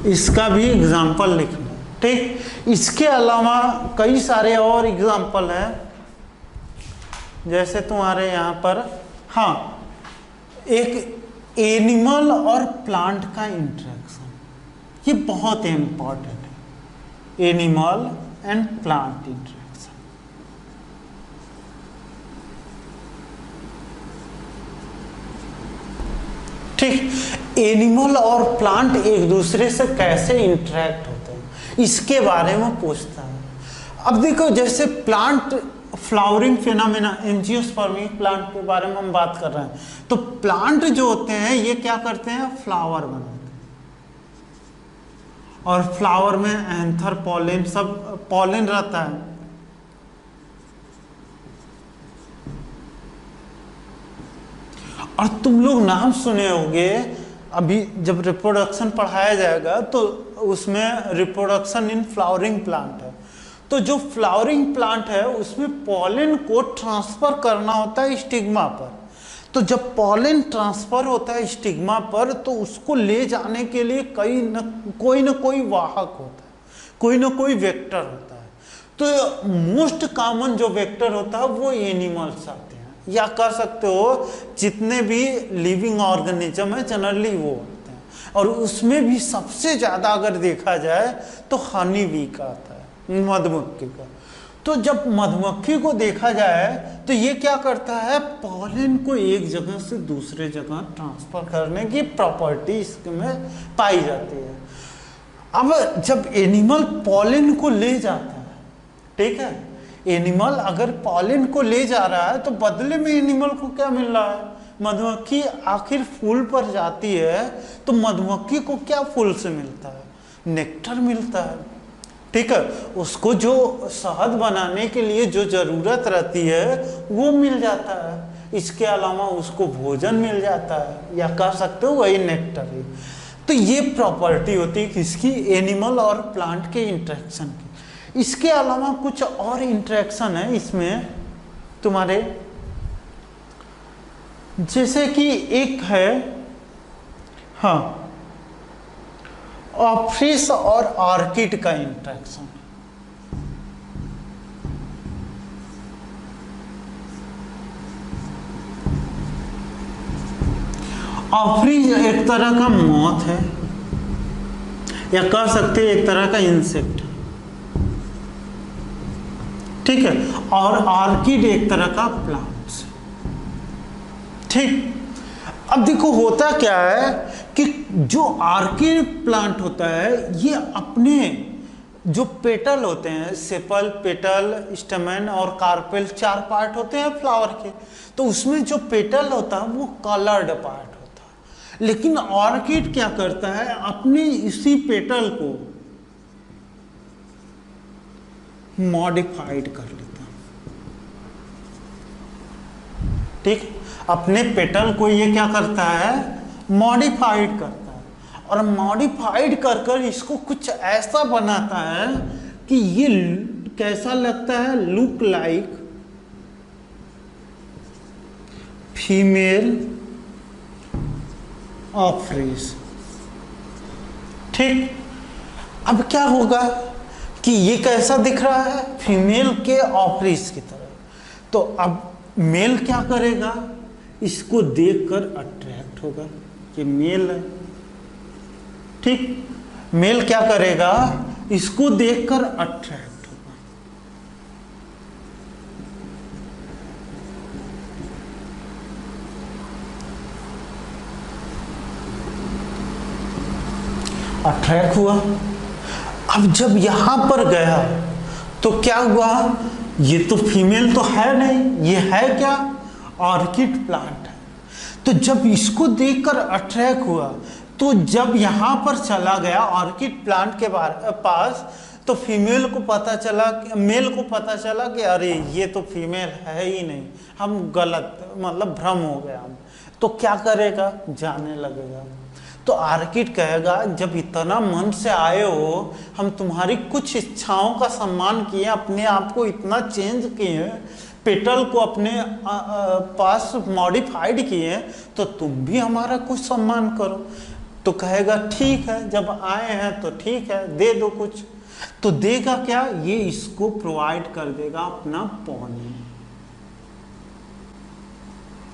इसका भी एग्जाम्पल लिखना, ठीक। इसके अलावा कई सारे और एग्जाम्पल हैं, जैसे तुम्हारे यहाँ पर, हाँ, एक एनिमल और प्लांट का इंटरेक्शन, ये बहुत इम्पोर्टेंट है, एनिमल एंड प्लांट इंटरेक्शन। ठीक, एनिमल और प्लांट एक दूसरे से कैसे इंटरेक्ट होते हैं, इसके बारे में पूछता है। अब देखो, जैसे plant flowering phenomena, angiospermic plant के बारे में हम बात कर रहे हैं, तो प्लांट जो होते हैं ये क्या करते हैं, फ्लावर बनाते हैं, और फ्लावर में एंथर, पॉलिन, सब पॉलिन रहता है। और तुम लोग नाम सुने होंगे, अभी जब रिप्रोडक्शन पढ़ाया जाएगा तो उसमें रिप्रोडक्शन इन फ्लावरिंग प्लांट है। तो जो फ्लावरिंग प्लांट है उसमें पॉलिन को ट्रांसफर करना होता है स्टिग्मा पर। तो जब पॉलिन ट्रांसफर होता है स्टिग्मा पर, तो उसको ले जाने के लिए कोई न कोई वाहक होता है, कोई न कोई वेक्टर होता है। तो मोस्ट कॉमन जो वेक्टर होता है वो एनिमल्स आते हैं, या कह सकते हो जितने भी लिविंग ऑर्गेनिज्म है जनरली वो होते हैं, और उसमें भी सबसे ज़्यादा अगर देखा जाए तो हनी बी का आता है, मधुमक्खी का। तो जब मधुमक्खी को देखा जाए तो ये क्या करता है, पॉलन को एक जगह से दूसरे जगह ट्रांसफर करने की प्रॉपर्टी इसमें पाई जाती है। अब जब एनिमल पॉलन को ले जाता है, ठीक है, एनिमल अगर पॉलन को ले जा रहा है तो बदले में एनिमल को क्या मिल रहा है, मधुमक्खी आखिर फूल पर जाती है तो मधुमक्खी को क्या फूल से मिलता है, नेक्टर मिलता है, ठीक है। उसको जो शहद बनाने के लिए जो जरूरत रहती है वो मिल जाता है, इसके अलावा उसको भोजन मिल जाता है, या कह सकते हो वही नेक्टर है। तो ये प्रॉपर्टी होती है किसकी, एनिमल और प्लांट के इंटरेक्शन की। इसके अलावा कुछ और इंटरेक्शन है इसमें तुम्हारे, जैसे कि एक है, हाँ, ऑफ्रिस और ऑर्किड का इंटरेक्शन। ऑफ्रिस एक तरह का मॉथ है, या कह सकते हैं एक तरह का इंसेक्ट, ठीक है, और ऑर्किड एक तरह का प्लांट्स, ठीक। अब देखो होता क्या है कि जो ऑर्किड प्लांट होता है ये अपने जो पेटल होते हैं, सेपल, पेटल, स्टेमन और कार्पेल, 4 पार्ट होते हैं फ्लावर के, तो उसमें जो पेटल होता है वो कलर्ड पार्ट होता है। लेकिन ऑर्किड क्या करता है, अपने इसी पेटल को मॉडिफाइड कर लेता है, ठीक, अपने पेटल को ये क्या करता है, मॉडिफाइड करता है, और मॉडिफाइड कर कर इसको कुछ ऐसा बनाता है कि ये कैसा लगता है, लुक लाइक फीमेल ऑफ्रिस, ठीक। अब क्या होगा कि ये कैसा दिख रहा है, फीमेल के ऑफ्रिस की तरह। तो अब मेल क्या करेगा, इसको देखकर अट्रैक्ट होगा, ये मेल है, ठीक। मेल क्या करेगा, इसको देखकर अट्रैक्ट होगा, अट्रैक्ट हुआ। अब जब यहां पर गया तो क्या हुआ, ये तो फीमेल तो है नहीं, ये है क्या, ऑर्किड प्लांट है। तो जब इसको देखकर अट्रैक्ट हुआ तो जब यहां पर चला गया ऑर्किड प्लांट के पास, तो फीमेल को पता चला, मेल को पता चला कि अरे ये तो फीमेल है ही नहीं, हम गलत, मतलब भ्रम हो गया हम। तो क्या करेगा, जाने लगेगा। तो ऑर्किड कहेगा जब इतना मन से आए हो, हम तुम्हारी कुछ इच्छाओं का सम्मान किए, अपने आप को इतना चेंज किए, पेटल को अपने पास मॉडिफाइड किए, तो तुम भी हमारा कुछ सम्मान करो। तो कहेगा ठीक है, जब आए हैं तो ठीक है, दे दो कुछ। तो देगा क्या, ये इसको प्रोवाइड कर देगा अपना पॉलन,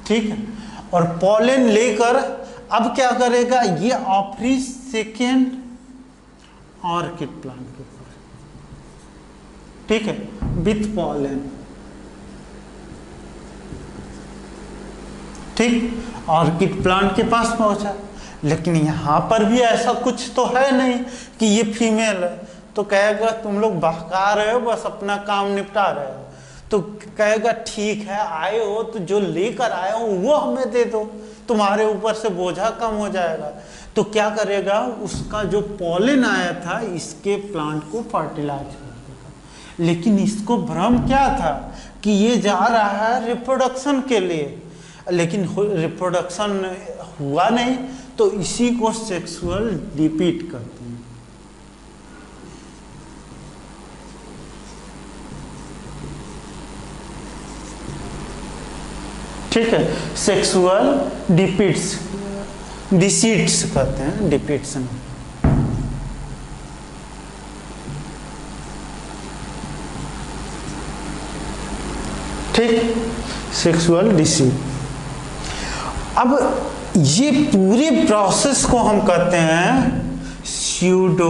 ठीक है। और पॉलन लेकर अब क्या करेगा, ये ऑफ्रिस सेकेंड ऑर्किड प्लांट के पास, ठीक है, विथ पॉलन, ठीक, ऑर्किड प्लांट के पास पहुंचा। लेकिन यहां पर भी ऐसा कुछ तो है नहीं कि ये फीमेल है। तो कहेगा तुम लोग बहका रहे हो, बस अपना काम निपटा रहे हो। तो कहेगा ठीक है, आए हो तो जो लेकर आए हो वो हमें दे दो, तुम्हारे ऊपर से बोझा कम हो जाएगा। तो क्या करेगा, उसका जो पॉलन आया था इसके प्लांट को फर्टिलाइज कर देगा। लेकिन इसको भ्रम क्या था कि ये जा रहा है रिप्रोडक्शन के लिए, लेकिन रिप्रोडक्शन हुआ नहीं, तो इसी को सेक्सुअल रिपीट करते हैं। ठीक है, सेक्सुअल डिसीट्स कहते हैं, डिपिट्सन। ठीक, सेक्सुअल डिसीज। अब ये पूरे प्रोसेस को हम कहते हैं स्यूडो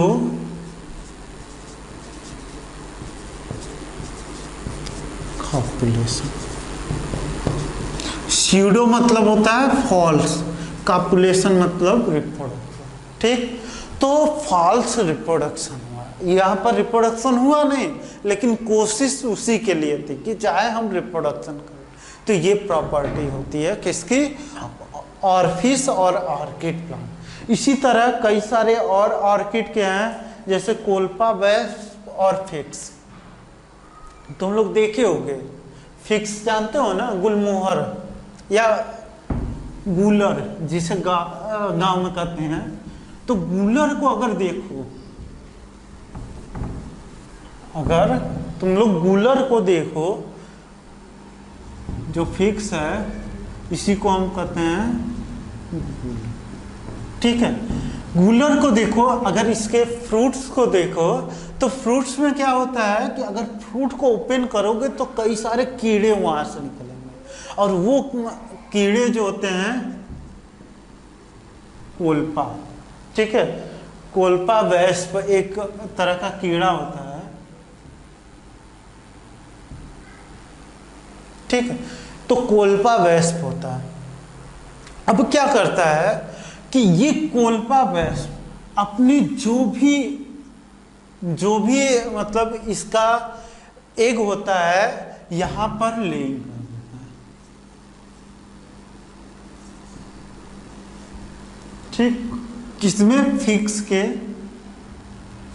कॉपुलेशन। स्यूडो मतलब होता है फॉल्स, कॉपुलेशन मतलब रिप्रोडक्शन। ठीक, तो फॉल्स रिप्रोडक्शन हुआ, यहाँ पर रिप्रोडक्शन हुआ नहीं, लेकिन कोशिश उसी के लिए थी कि चाहे हम रिप्रोडक्शन करें। तो ये प्रॉपर्टी होती है किसकी, ऑर्फिस और ऑर्किड प्लांट। इसी तरह कई सारे और ऑर्किड के हैं, जैसे कोल्पा वेस्प और फिक्स। तुम लोग देखे होंगे, फिक्स जानते हो ना, गुलमोहर या गूलर जिसे गांव में कहते हैं। तो गूलर को अगर देखो, अगर तुम लोग गूलर को देखो, जो फिक्स है इसी को हम कहते हैं, ठीक है। गूलर को देखो, अगर इसके फ्रूट्स को देखो, तो फ्रूट्स में क्या होता है कि अगर फ्रूट को ओपन करोगे तो कई सारे कीड़े वहां से निकलेंगे, और वो कीड़े जो होते हैं कोल्पा, ठीक है। कोल्पा वेस्प एक तरह का कीड़ा होता है, ठीक है। तो कोल्पा वेस्प होता है। अब क्या करता है कि ये कोल्पा वेस्प अपनी जो भी मतलब इसका एग होता है यहां पर लेइंग कर देता है, ठीक, किसमें, फिक्स के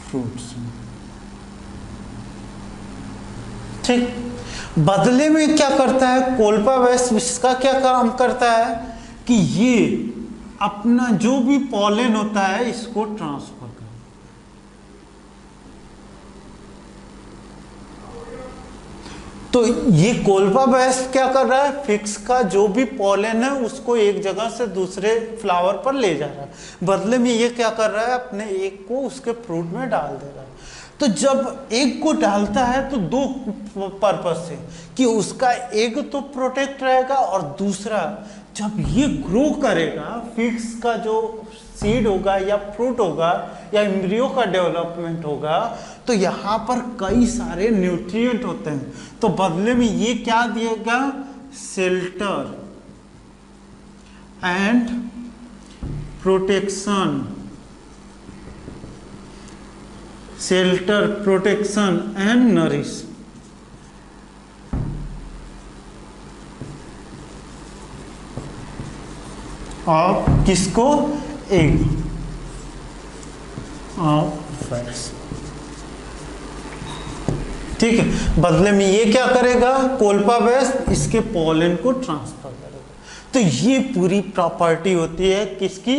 फ्रूट्स में, ठीक। बदले में क्या करता है कोल्पा वेस्प, इसका क्या काम करता है कि ये अपना जो भी पॉलन होता है इसको ट्रांसफर कर, तो ये कोल्पा वेस्प क्या कर रहा है, फिक्स का जो भी पॉलन है उसको एक जगह से दूसरे फ्लावर पर ले जा रहा है। बदले में ये क्या कर रहा है, अपने एग को उसके फ्रूट में डाल दे रहा है। तो जब एग को डालता है तो दो पर्पस से, कि उसका एग तो प्रोटेक्ट रहेगा, और दूसरा जब ये ग्रो करेगा, फिक्स का जो सीड होगा या फ्रूट होगा या एम्ब्रियो का डेवलपमेंट होगा, तो यहाँ पर कई सारे न्यूट्रिएंट होते हैं। तो बदले में ये क्या दिएगा, shelter and protection, shelter, protection and nourish. और किसको, एग ऑफ फैट्स, ठीक है। बदले में ये क्या करेगा, कोल्पा वेस्प इसके पॉलन को ट्रांसफर करेगा। तो ये पूरी प्रॉपर्टी होती है किसकी,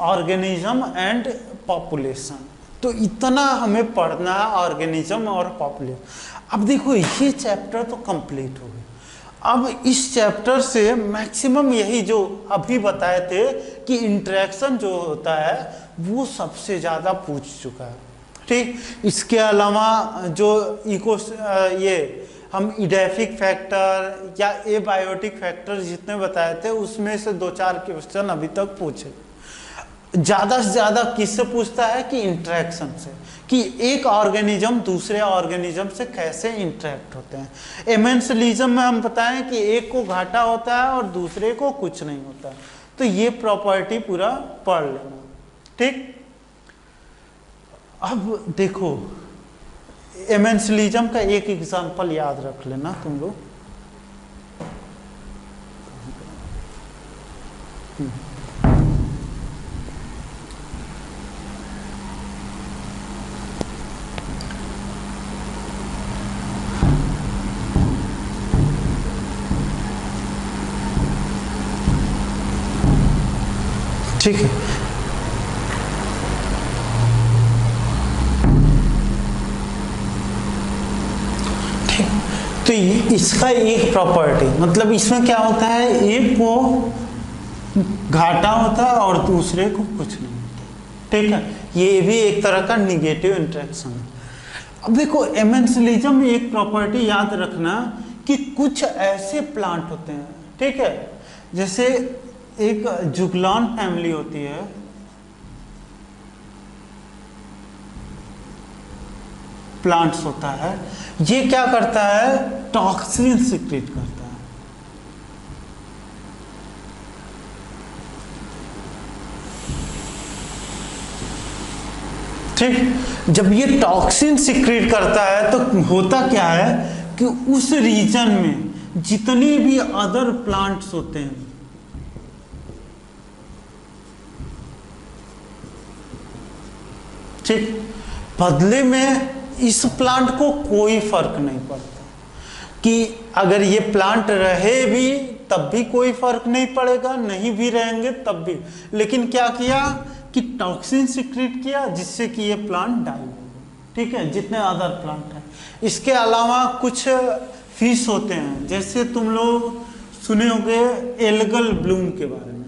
ऑर्गेनिज्म एंड पॉपुलेशन। तो इतना हमें पढ़ना है ऑर्गेनिज्म और पॉपुलेशन। अब देखो ये चैप्टर तो कंप्लीट हो गया। अब इस चैप्टर से मैक्सिमम यही जो अभी बताए थे कि इंटरेक्शन जो होता है वो सबसे ज़्यादा पूछ चुका है, ठीक। इसके अलावा जो ये हम इडेफिक फैक्टर या एबायोटिक फैक्टर जितने बताए थे उसमें से 2-4 क्वेश्चन अभी तक पूछे। ज़्यादा से ज़्यादा किससे पूछता है कि इंटरेक्शन से, कि एक ऑर्गेनिज्म दूसरे ऑर्गेनिज्म से कैसे इंटरेक्ट होते हैं। एमेंसलिज्म में हम बताएं कि एक को घाटा होता है और दूसरे को कुछ नहीं होता, तो ये प्रॉपर्टी पूरा पढ़ लेना, ठीक। अब देखो एमेंसलिज्म का एक एग्जांपल याद रख लेना तुम लोग। ठीक है, ठीक। तो इसका एक प्रॉपर्टी मतलब इसमें क्या होता है, एक को घाटा होता है और दूसरे को कुछ नहीं होता, ठीक है। ये भी एक तरह का निगेटिव इंटरेक्शन है। अब देखो एमेंसलिज्म में एक प्रॉपर्टी याद रखना कि कुछ ऐसे प्लांट होते हैं, ठीक है, जैसे एक जुगलान फैमिली होती है, प्लांट्स होता है, ये क्या करता है, टॉक्सिन सिक्रेट करता है। ठीक, जब ये टॉक्सिन सिक्रेट करता है तो होता क्या है कि उस रीजन में जितने भी अदर प्लांट्स होते हैं, ठीक, बदले में इस प्लांट को कोई फर्क नहीं पड़ता कि अगर ये प्लांट रहे भी तब भी कोई फर्क नहीं पड़ेगा, नहीं भी रहेंगे तब भी। लेकिन क्या किया कि टॉक्सिन सिक्रेट किया जिससे कि ये प्लांट डाई हो गए, ठीक है, जितने अदर प्लांट हैं। इसके अलावा कुछ फिश होते हैं, जैसे तुम लोग सुने होंगे एल्गल ब्लूम के बारे में,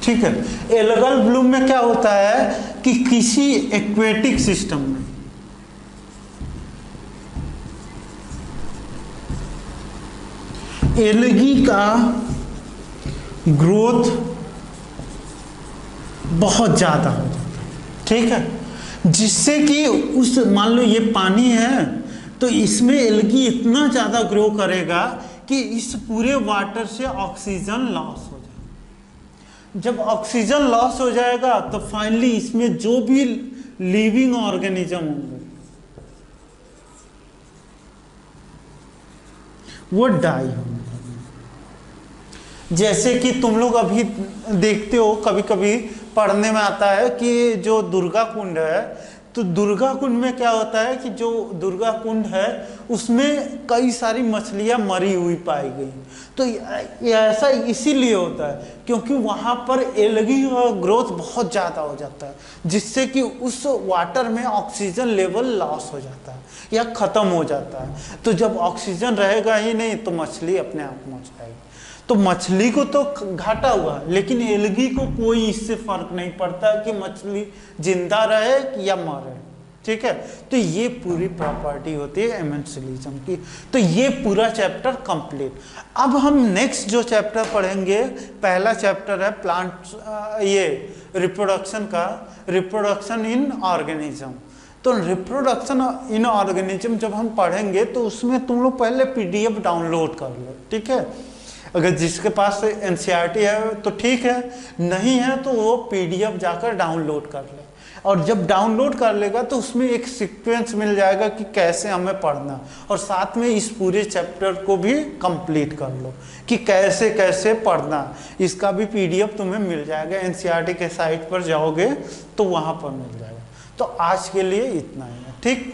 ठीक है। एल्गल ब्लूम में क्या होता है कि किसी एक्वेटिक सिस्टम में एल्गी का ग्रोथ बहुत ज्यादा हो जाता है, ठीक है, जिससे कि उस, मान लो ये पानी है तो इसमें एल्गी इतना ज्यादा ग्रो करेगा कि इस पूरे वाटर से ऑक्सीजन लॉस हो जाएगा। जब ऑक्सीजन लॉस हो जाएगा तो फाइनली इसमें जो भी लिविंग ऑर्गेनिज्म होंगे वो डाई होंगे। जैसे कि तुम लोग अभी देखते हो, कभी कभी पढ़ने में आता है कि जो दुर्गा कुंड है, तो दुर्गा कुंड में क्या होता है कि जो दुर्गा कुंड है उसमें कई सारी मछलियां मरी हुई पाई गई। तो ये ऐसा इसीलिए होता है क्योंकि वहां पर एल्गी का ग्रोथ बहुत ज़्यादा हो जाता है, जिससे कि उस वाटर में ऑक्सीजन लेवल लॉस हो जाता है या ख़त्म हो जाता है। तो जब ऑक्सीजन रहेगा ही नहीं तो मछली अपने आप मर जाएगी। तो मछली को तो घाटा हुआ, लेकिन एल्गी को कोई इससे फर्क नहीं पड़ता कि मछली जिंदा रहे या मरे, ठीक है। तो ये पूरी प्रॉपर्टी होती है एमेंसिलिज्म की। तो ये पूरा चैप्टर कंप्लीट। अब हम नेक्स्ट जो चैप्टर पढ़ेंगे, पहला चैप्टर है प्लांट, ये रिप्रोडक्शन का, रिप्रोडक्शन इन ऑर्गेनिज्म। तो रिप्रोडक्शन इन ऑर्गेनिज्म जब हम पढ़ेंगे तो उसमें तुम लोग पहले PDF डाउनलोड कर लो, ठीक है। अगर जिसके पास NCERT है तो ठीक है, नहीं है तो वो PDF जाकर डाउनलोड कर ले। और जब डाउनलोड कर लेगा तो उसमें एक सीक्वेंस मिल जाएगा कि कैसे हमें पढ़ना, और साथ में इस पूरे चैप्टर को भी कंप्लीट कर लो कि कैसे कैसे पढ़ना। इसका भी PDF तुम्हें मिल जाएगा, NCERT के साइट पर जाओगे तो वहाँ पर मिल जाएगा। तो आज के लिए इतना ही है, ठीक।